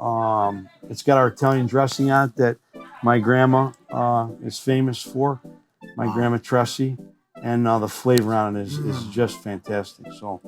It's got our Italian dressing on it that my grandma is famous for, my Grandma Tressie, and the flavor on it is just fantastic. So.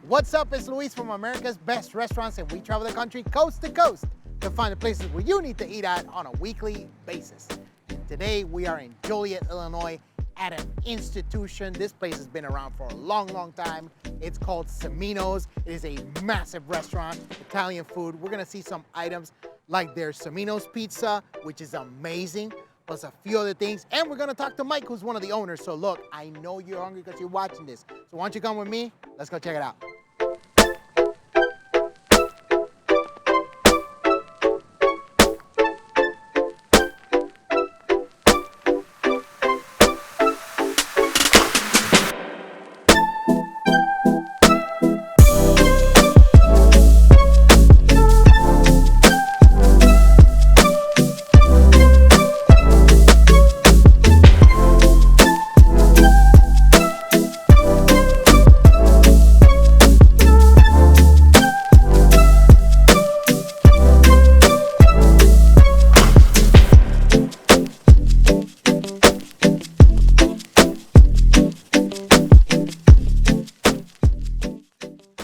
What's up? It's Luis from America's Best Restaurants, and we travel the country coast to coast to find the places where you need to eat at on a weekly basis. And today we are in Joliet, Illinois at an institution. This place has been around for a long, long time. It's called Cimino's. It is a massive restaurant, Italian food. We're gonna see some items like their Cimino's pizza, which is amazing, plus a few other things. And we're gonna talk to Mike, who's one of the owners. So look, I know you're hungry because you're watching this. So why don't you come with me? Let's go check it out.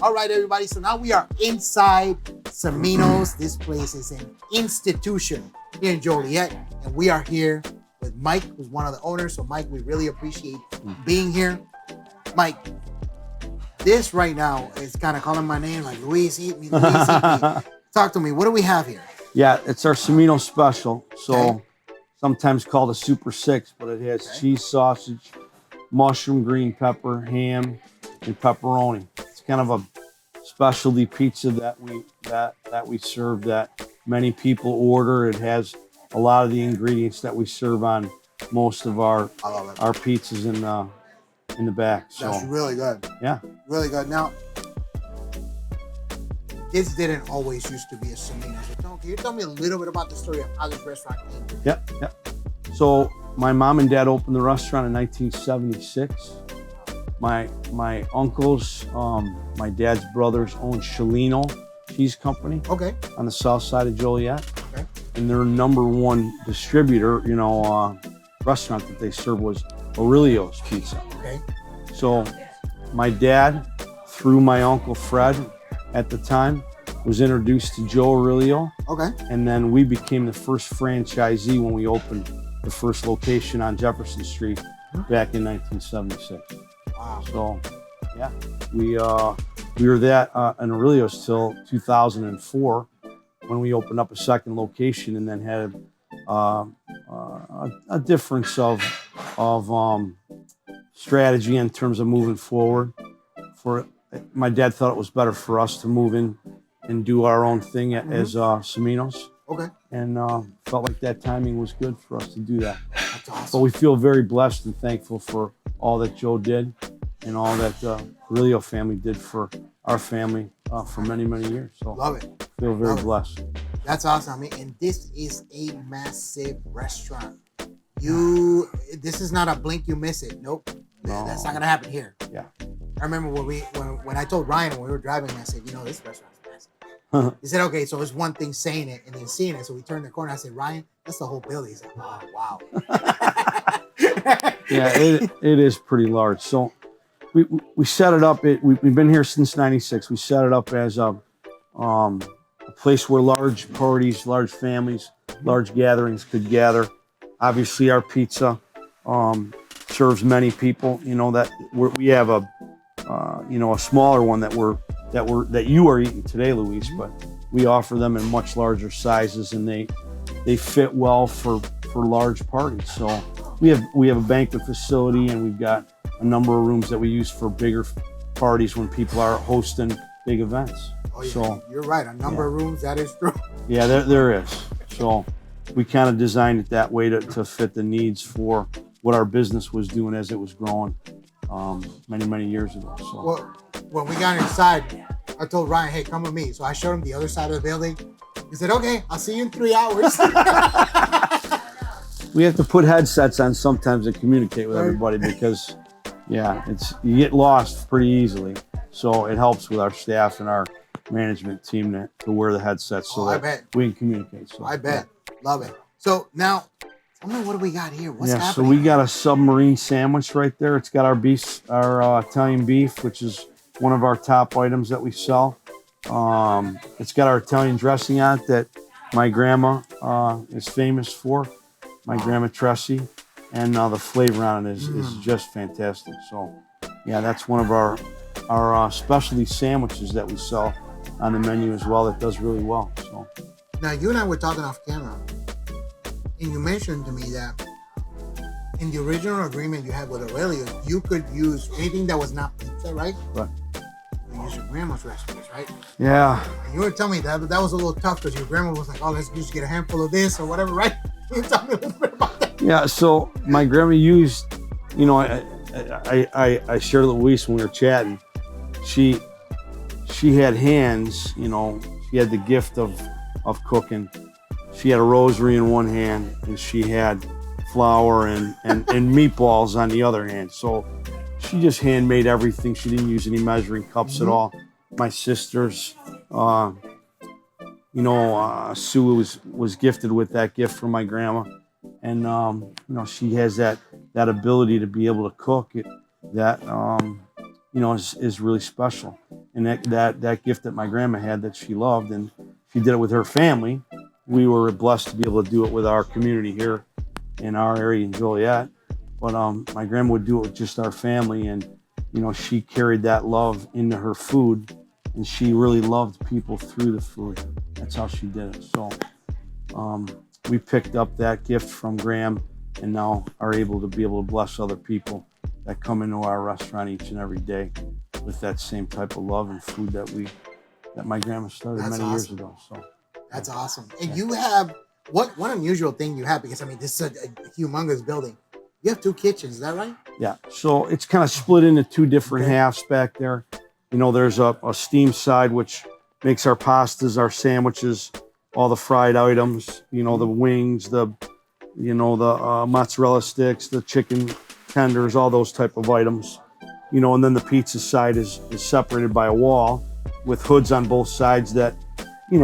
All right, everybody, so now we are inside Cimino's. This place is an institution here in Joliet, and we are here with Mike, who's one of the owners. So Mike, we really appreciate being here. Mike, this right now is kind of calling my name like, Luis, eat me, Luis, eat me. Talk to me, what do we have here? Yeah, it's our Cimino special. So sometimes called a Super 6, but it has cheese sausage, mushroom, green pepper, ham, and pepperoni. It's kind of a specialty pizza that we serve that many people order. It has a lot of the ingredients that we serve on most of our pizzas in the back. So that's really good. Yeah, really good. Now, this didn't always used to be a Cimino's. Can you tell me a little bit about the story of how this restaurant came? Yep. So my mom and dad opened the restaurant in 1976. My uncles, my dad's brothers own Cimino Cheese Company. Okay. On the south side of Joliet. Okay. And their number one distributor, restaurant that they served was Aurelio's Pizza. Okay. So my dad, through my uncle Fred at the time, was introduced to Joe Aurelio. Okay. And then we became the first franchisee when we opened the first location on Jefferson Street back in 1976. Wow. So, yeah, we were that in Aurelio's till 2004 when we opened up a second location, and then had a difference of strategy in terms of moving forward. My dad thought it was better for us to move in and do our own thing as Cimino's. Okay. And felt like that timing was good for us to do that. That's awesome. But we feel very blessed and thankful for all that Joe did and all that the Aurelio family did for our family for many, many years. So love it. Feel very blessed. That's awesome. I mean, and this is a massive restaurant. This is not a blink, you miss it. Nope. No. That's not gonna happen here. Yeah. I remember when I told Ryan when we were driving, I said, this restaurant's massive. He said, okay, so it's one thing saying it and then seeing it. So we turned the corner. I said, Ryan, that's the whole building. He's like, oh, wow. Yeah, it is pretty large. So we set it up. We've been here since '96. We set it up as a place where large parties, large families, large gatherings could gather. Obviously, our pizza serves many people. We have a smaller one that you are eating today, Luis, but we offer them in much larger sizes, and they fit well for large parties. So we have a banquet facility, and we've got a number of rooms that we use for bigger parties when people are hosting big events. Oh, yeah. So you're right. A number of rooms, that is true. Yeah, there is. So we kind of designed it that way to fit the needs for what our business was doing as it was growing many, many years ago. So. Well, when we got inside, I told Ryan, hey, come with me. So I showed him the other side of the building. He said, okay, I'll see you in 3 hours. we have to put headsets on sometimes to communicate with everybody because, yeah, you get lost pretty easily. So it helps with our staff and our management team to wear the headsets so that we can communicate. So I bet. Love it. So now, tell me, what do we got here? What's happening? So we got a submarine sandwich right there. It's got our Italian beef, which is one of our top items that we sell. It's got our Italian dressing on it that my grandma is famous for, my Grandma Tressie, and the flavor on it is just fantastic. So, yeah, that's one of our specialty sandwiches that we sell on the menu as well. That does really well. So, now you and I were talking off camera, and you mentioned to me that in the original agreement you had with Aurelio, you could use anything that was not pizza, right? Right. You use your grandma's recipes, right? Yeah. And you were telling me that was a little tough because your grandma was like, "Oh, let's just get a handful of this or whatever," right? Can you tell me a little bit about that? Yeah. So my grandma used, I shared with Luis when we were chatting. She had hands, she had the gift of cooking. She had a rosary in one hand and she had flour and meatballs on the other hand. So she just handmade everything. She didn't use any measuring cups at all. My sisters, Sue was gifted with that gift from my grandma. And, she has that ability to be able to cook it that, is really special. And that gift that my grandma had that she loved, and she did it with her family. We were blessed to be able to do it with our community here in our area in Joliet. But my grandma would do it with just our family, and she carried that love into her food, and she really loved people through the food. That's how she did it. So we picked up that gift from Graham, and now are able to bless other people that come into our restaurant each and every day with that same type of love and food that my grandma started many years ago. So that's awesome. And you have one unusual thing you have, because this is a humongous building. You have 2 kitchens, is that right? Yeah. So it's kind of split into 2 different halves back there. There's a steam side which makes our pastas, our sandwiches, all the fried items. The wings, the mozzarella sticks, the chicken tenders, all those type of items. And then the pizza side is separated by a wall with hoods on both sides that,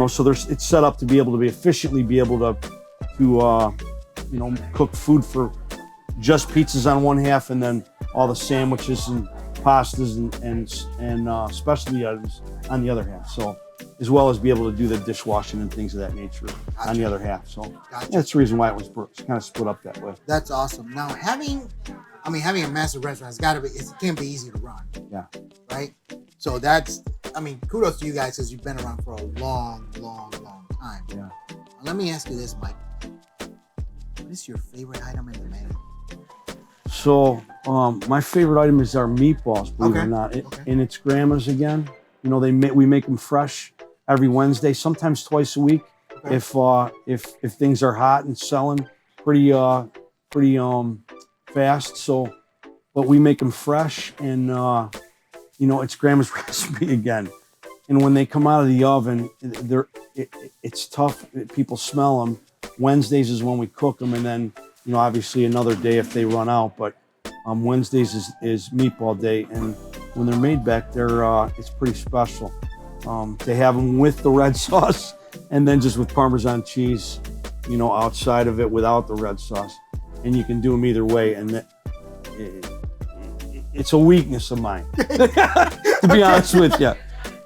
so it's set up to be able to efficiently cook food for just pizzas on one half, and then all the sandwiches and pastas and specialty items on the other half. So, as well as be able to do the dishwashing and things of that nature on the other half. So that's the reason why it was kind of split up that way. That's awesome. Now having a massive restaurant, it can't be easy to run. Yeah. Right? So that's, kudos to you guys, because you've been around for a long, long, long time. Yeah. Now, let me ask you this, Mike. What is your favorite item in the menu? So my favorite item is our meatballs, believe it or not. And it's Grandma's again. We make them fresh every Wednesday, sometimes twice a week. Okay. If things are hot and selling pretty fast. So, but we make them fresh, and it's Grandma's recipe again. And when they come out of the oven, it's tough. People smell them. Wednesdays is when we cook them, and then obviously another day if they run out. But Wednesdays is meatball day, and when they're made back there, it's pretty special. To have them with the red sauce, and then just with Parmesan cheese, outside of it without the red sauce. And you can do them either way, and it's a weakness of mine, to be honest with you.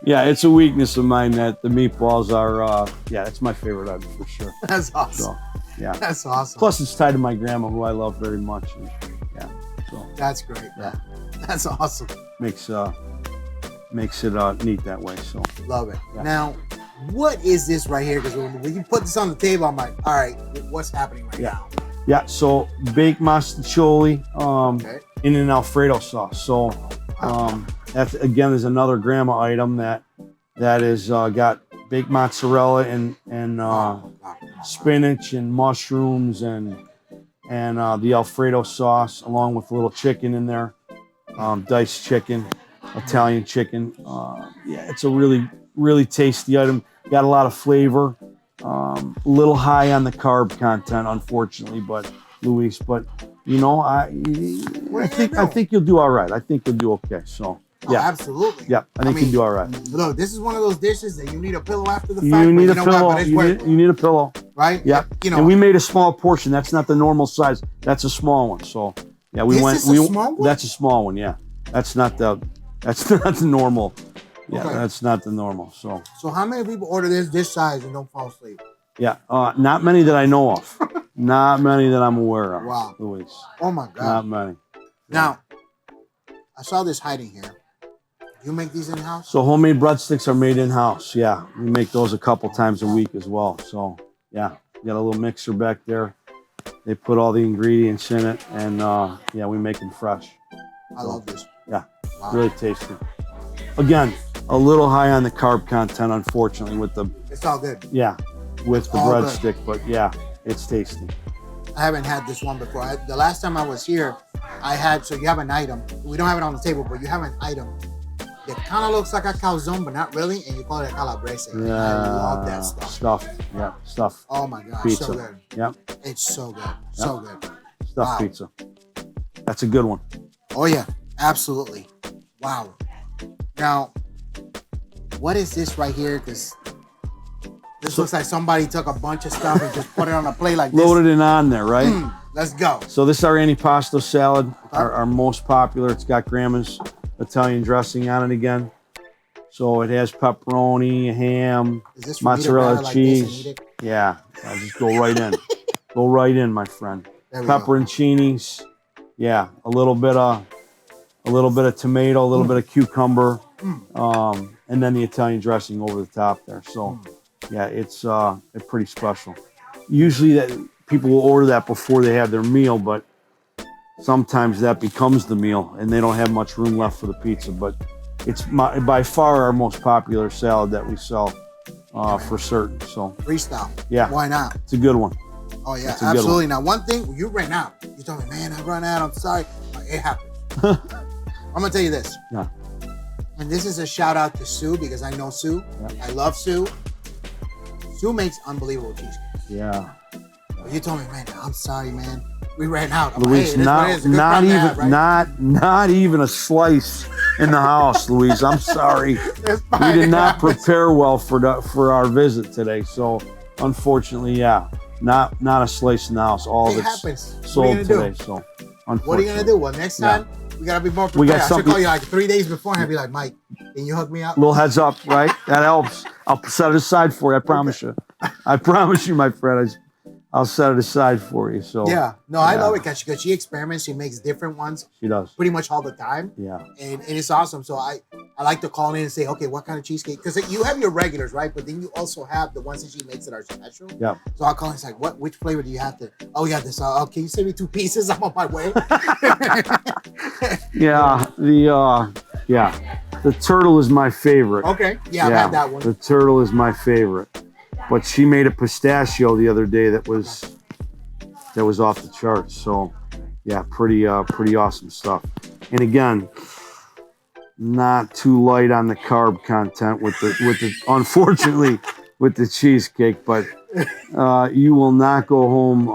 Yeah, it's a weakness of mine that the meatballs are, it's my favorite item for sure. That's awesome. So, yeah. That's awesome. Plus, it's tied to my grandma, who I love very much. And, so. That's great. Yeah. That's awesome. Makes it neat that way. So love it. Yeah. Now, what is this right here? Because when you put this on the table, I'm like, all right, what's happening right now? Yeah. So baked mostaccioli in an Alfredo sauce. So that again is another grandma item that is got baked mozzarella and spinach and mushrooms and the Alfredo sauce, along with a little chicken in there, diced chicken, Italian chicken. It's a really, really tasty item. Got a lot of flavor. A little high on the carb content, unfortunately, but Luis. But you know, I think you'll do all right. I think you'll do okay. So Oh, absolutely. yeah, I think you'll do all right. Look, this is one of those dishes that you need a pillow after the fact. You need a know pillow. What, but it's You need a pillow. Right? Yeah. You know, and we made a small portion. That's not the normal size. That's a small one. So yeah, Is a small one? That's a small one. Yeah. That's not the normal. Yeah, Okay. that's not the normal. So how many people order this size and don't fall asleep? yeah, not many that I know of. Not many that I'm aware of. Wow. Luis. Oh my God. Not many. Now, I saw this hiding here. You make these in-house? So homemade breadsticks are made in-house. Yeah, we make those a couple times a week as well. So yeah, we got a little mixer back there. They put all the ingredients in it, and yeah, we make them fresh. I love this. Yeah, wow. Really tasty. Again, a little high on the carb content, unfortunately, with the. It's all good. Yeah, with the breadstick, but yeah, it's tasty. I haven't had this one before. The last time I was here, I had, so you have an item. We don't have it on the table, but you have an item that kind of looks like a calzone, but not really, and you call it a calabrese. Yeah, I love that stuff. Stuffed, yeah, stuffed. Oh my gosh, pizza. So good. Yep. It's so good, so good. Stuffed pizza. That's a good one. Oh yeah, absolutely. Wow. Now, what is this right here? Because this looks like somebody took a bunch of stuff and just put it on a plate like this. Loaded it on there, right? Let's go. So this is our Antipasto Salad, our most popular. It's got Grandma's Italian dressing on it again. So it has pepperoni, ham, mozzarella cheese. Like yeah, I'll just go right in. Go right in, my friend. Pepperoncinis. Yeah, a little bit of tomato, a little bit of cucumber, and then the Italian dressing over the top there. So yeah, it's pretty special. Usually that people will order that before they have their meal, but sometimes that becomes the meal and they don't have much room left for the pizza. But it's by far our most popular salad that we sell for certain. So freestyle. Yeah. Why not? It's a good one. Oh yeah, absolutely. Now one thing, you ran out. You told me, man, I run out. I'm sorry. It happens. I'm gonna tell you this. Yeah. And this is a shout out to Sue because I know Sue. Yeah. I love Sue. Sue makes unbelievable cheesecake. Yeah. You told me, man, I'm sorry, man. We ran out. Luis, not even a slice in the house, Luis. I'm sorry. We did not prepare well for our visit today. So unfortunately, yeah, not a slice in the house. All of it's sold today. So unfortunately. What are you gonna do? Well, next time we gotta be more prepared. I should call you like 3 days beforehand and be like, Mike, can you hook me up? Little heads up, right? That helps. I'll set it aside for you. I promise you. I promise you, my friend. I'll set it aside for you. So yeah, no, I love it because she experiments. She makes different ones. She does pretty much all the time. Yeah, and it's awesome. So I like to call in and say, okay, what kind of cheesecake? Because you have your regulars, right? But then you also have the ones that she makes that are special. Yeah. So I'll call in and say, which flavor do you have to? Oh, yeah, this. Can you send me 2 pieces? I'm on my way. Yeah, the turtle is my favorite. Okay, yeah, I've had that one. The turtle is my favorite. But she made a pistachio the other day that was off the charts. So yeah, pretty awesome stuff. And again, not too light on the carb content with the unfortunately with the cheesecake, but you will not go home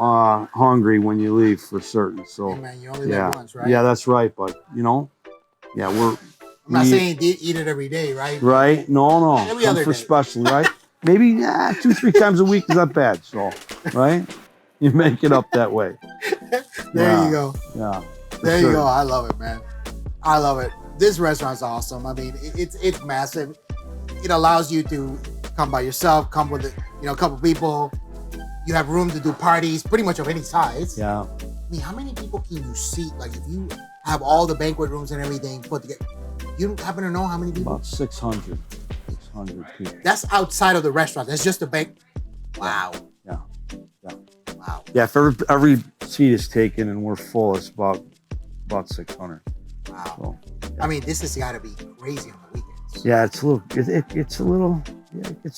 hungry when you leave for certain. So hey man, you only live once, right? Yeah, that's right. But you know, yeah, I'm not saying eat it every day, right? Right? No. Every other day. Special, right? Maybe 2-3 times a week is not bad. So, right? You make it up that way. There you go. Yeah. There you go. I love it, man. I love it. This restaurant's awesome. I mean, it's massive. It allows you to come by yourself, come with a couple people. You have room to do parties, pretty much of any size. Yeah. I mean, how many people can you seat? Like, if you have all the banquet rooms and everything put together, you happen to know how many people? About 600 people. That's outside of the restaurant. That's just a bank. Wow. Yeah. Wow. Yeah. If every seat is taken and we're full, it's about 600. Wow. So, I mean, this has got to be crazy on the weekends. Yeah, it's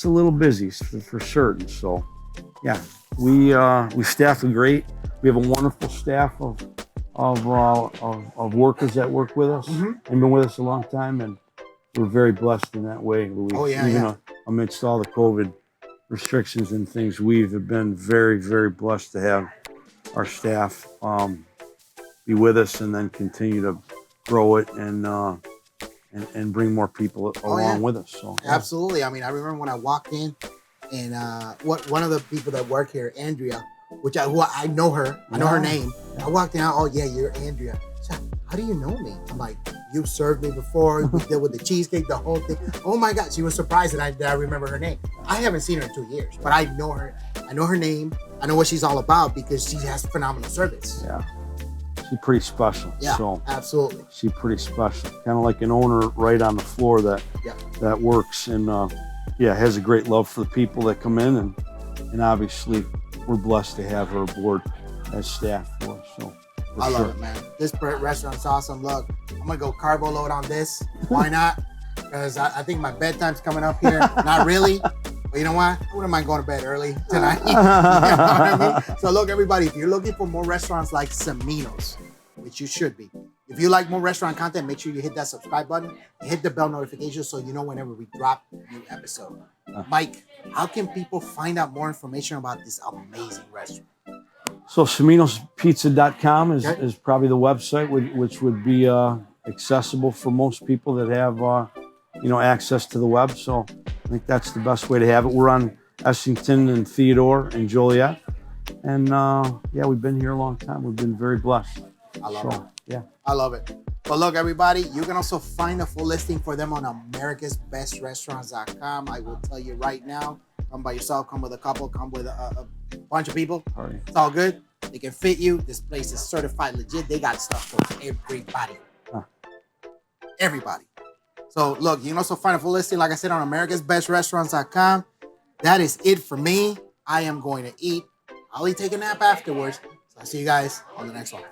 a little busy for certain. So, yeah, we staff are great. We have a wonderful staff of workers that work with us and been with us a long time, and we're very blessed in that way, Luis. Oh yeah, Even amidst all the COVID restrictions and things, we've been very, very blessed to have our staff be with us and then continue to grow it and bring more people along with us. So yeah. Absolutely. I mean, I remember when I walked in, and one of the people that work here, Andrea, who I know her, I know her name. I walked in, oh yeah, you're Andrea. She's like, how do you know me? I'm like, you've served me before. We did with the cheesecake, the whole thing. Oh my God, she was surprised that I remember her name. I haven't seen her in 2 years, but I know her. I know her name. I know what she's all about because she has phenomenal service. Yeah. She's pretty special. Yeah, so absolutely. She's pretty special. Kind of like an owner right on the floor that works and has a great love for the people that come in and obviously we're blessed to have her aboard as staff for us. So I love it, man. This restaurant's awesome. Look, I'm gonna go carbo load on this. Why not? Because I think my bedtime's coming up here. Not really. But you know what? I wouldn't mind going to bed early tonight. You know what I mean? So look, everybody, if you're looking for more restaurants like Cimino's, which you should be, if you like more restaurant content, make sure you hit that subscribe button and hit the bell notification so you know whenever we drop a new episode. Mike, how can people find out more information about this amazing restaurant? So Cimino'sPizza.com is probably the website which would be accessible for most people that have access to the web. So I think that's the best way to have it. We're on Essington and Theodore and Joliet. And we've been here a long time. We've been very blessed. I love it. Yeah. I love it. But look, everybody, you can also find a full listing for them on americasbestrestaurants.com. I will tell you right now, come by yourself, come with a couple, come with a bunch of people. Right. It's all good. They can fit you. This place is certified legit. They got stuff for everybody. Everybody. So look, you can also find a full listing, like I said, on americasbestrestaurants.com. That is it for me. I am going to eat. I'll take a nap afterwards. So I'll see you guys on the next one.